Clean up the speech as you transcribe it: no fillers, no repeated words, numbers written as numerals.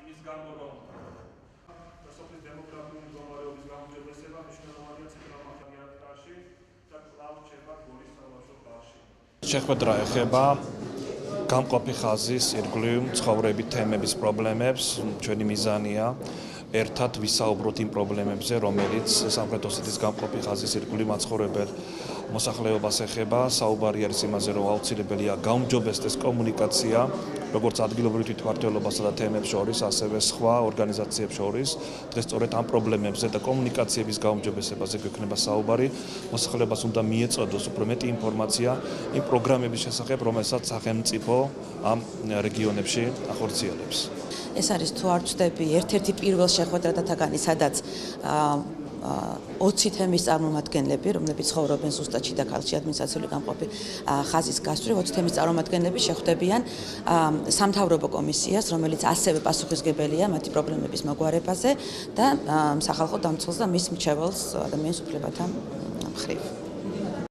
იმის გამო, რომ სოფლის დემოგრაფიული მდგომარეობის გაუმჯობესება მნიშვნელოვანია ცენტრალურ მახარებაში და კვლავ რჩება გორის სავარჯიშო ბაღში. შეხვედრა ეხება გამყოფი ხაზის ირგვლივ ცხოვრების თემების პრობლემებს. ჩვენი მიზანია ერთად ვისაუბროთ იმ პრობლემებზე, რომელიც სამხრეთ ოსეთის გამყოფი ხაზის ირგვლივ მაცხოვრებელ მოსახლეობას ეხება. საუბარი არის იმაზე, რომ აუცილებელია გაუმჯობესდეს კომუნიკაცია, როგორც ადგილობრივ თვითმმართველობასა და თემებს შორის, ასევე სხვა ორგანიზაციებს შორის. დღეს სწორედ ამ პრობლემებზე და კომუნიკაციების გაუმჯობესებაზე გვექნება საუბარი. მოსახლეობას უნდა მიეწოდოს უფრო მეტი ინფორმაცია იმ პროგრამების შესახებ, რომელსაც სახელმწიფო ამ რეგიონებში ახორციელებს. ეს არის თუ არ ვწდები ერთ-ერთი პირველ შეხვედრათაგანი, სადაც 20 თემის წარმომადგენლები, რომლებიც ცხოვრობენ ზუსტად შიდა ქართლში ადმინისტრაციული გამყოფი ხაზის გასწვრივ, 20 თემის წარმომადგენლები შეხვდებიან სამთავრობო კომისიას, რომელიც ასევე პასუხისმგებელია მათი პრობლემების მოგვარებაზე და სახალხო დამცველს და მის მრჩეველს ადამიანის უფლებათა მხრივ.